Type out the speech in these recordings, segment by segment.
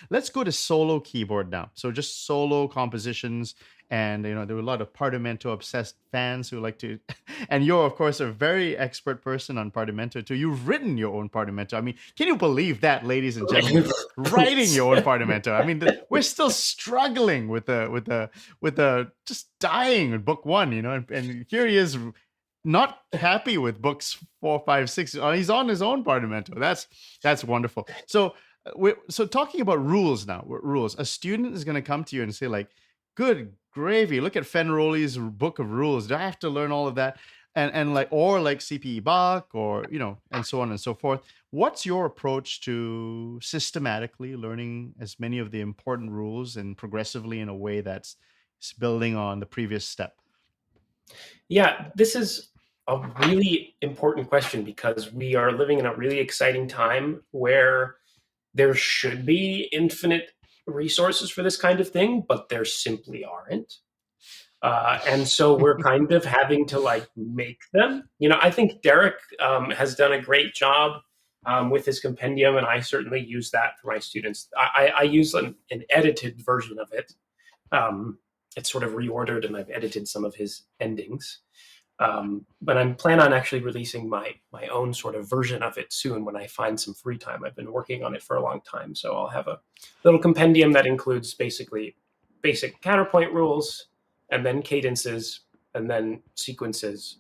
Let's go to solo keyboard now. So just solo compositions, and there were a lot of Partimento obsessed fans who like to, and you're of course a very expert person on Partimento too. You've written your own Partimento. I mean, can you believe that, ladies and gentlemen? Writing your own Partimento. I mean, we're still struggling with the just dying in book one, and here he is, not happy with books 4, 5, 6. He's on his own Partimento. That's wonderful. So talking about rules now, rules. A student is going to come to you and say like, "Good gravy! Look at Fenroli's book of rules. Do I have to learn all of that?" And like, or like CPE Bach, or and so on and so forth. What's your approach to systematically learning as many of the important rules and progressively in a way that's building on the previous step? Yeah, this is a really important question because we are living in a really exciting time where there should be infinite resources for this kind of thing, but there simply aren't. And so we're kind of having to like make them. I think Derek has done a great job with his compendium, and I certainly use that for my students. I use an edited version of it. It's sort of reordered, and I've edited some of his endings. But I'm planning on actually releasing my own sort of version of it soon when I find some free time. I've been working on it for a long time, so I'll have a little compendium that includes basically basic counterpoint rules, and then cadences, and then sequences,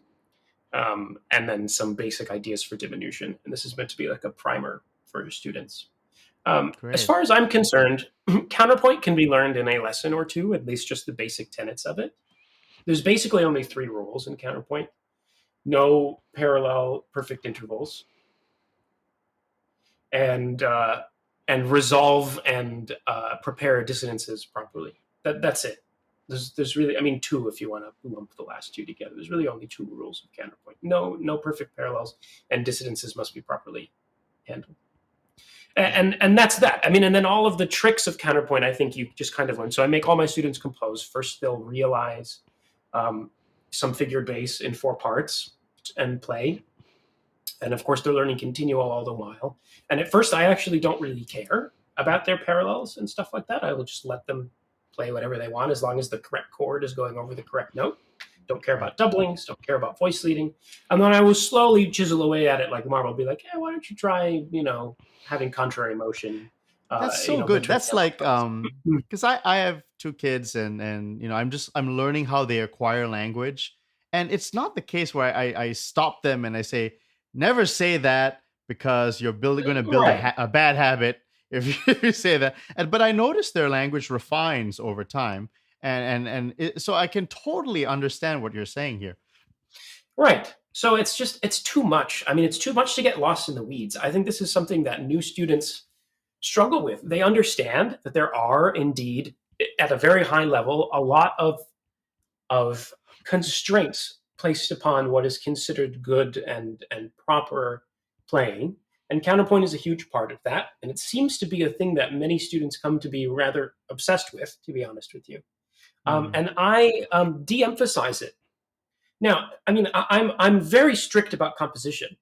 and then some basic ideas for diminution. And this is meant to be like a primer for students. As far as I'm concerned, counterpoint can be learned in a lesson or two, at least just the basic tenets of it. There's basically only 3 rules in counterpoint: no parallel perfect intervals, and resolve and prepare dissonances properly. That's it. There's really, 2 if you want to lump the last 2 together. There's really only 2 rules of counterpoint: no perfect parallels, and dissonances must be properly handled. And that's that. And then all of the tricks of counterpoint, I think you just kind of learn. So I make all my students compose. First, they'll realize some figured bass in 4 parts and play. And of course, they're learning continuo all the while. And at first, I actually don't really care about their parallels and stuff like that. I will just let them play whatever they want as long as the correct chord is going over the correct note. Don't care about doublings, don't care about voice leading. And then I will slowly chisel away at it like marble, be like, hey, why don't you try, having contrary motion. That's so good. That's like, because I have 2 kids, and I'm learning how they acquire language, and it's not the case where I stop them and I say, never say that because you're going to build a bad habit if you say that. But I notice their language refines over time, so I can totally understand what you're saying here. Right. So it's too much. It's too much to get lost in the weeds. I think this is something that new students struggle with. They understand that there are indeed, at a very high level, a lot of constraints placed upon what is considered good and proper playing. And counterpoint is a huge part of that. And it seems to be a thing that many students come to be rather obsessed with, to be honest with you. And I de-emphasize it. Now, I'm very strict about composition.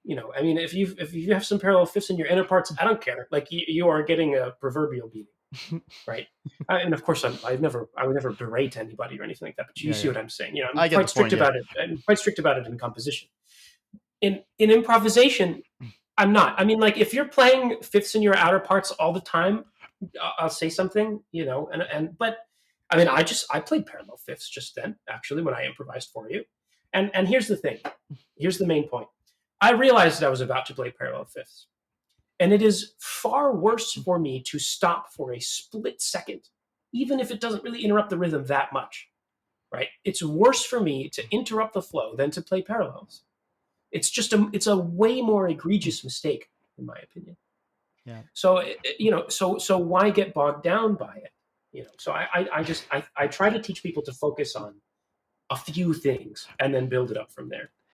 If you have some parallel fifths in your inner parts, I don't care. Like you are getting a proverbial beating, right? And of course, I would never berate anybody or anything like that. But you see what I'm saying? I'm quite strict about it. I'm quite strict about it in composition. In improvisation, I'm not. If you're playing fifths in your outer parts all the time, I'll say something, but I played parallel fifths just then, actually, when I improvised for you. And here's the thing. Here's the main point. I realized I was about to play parallel fifths. And it is far worse for me to stop for a split second, even if it doesn't really interrupt the rhythm that much, right? It's worse for me to interrupt the flow than to play parallels. It's a way more egregious mistake, in my opinion. Yeah. So, so why get bogged down by it? So I try to teach people to focus on a few things and then build it up from there.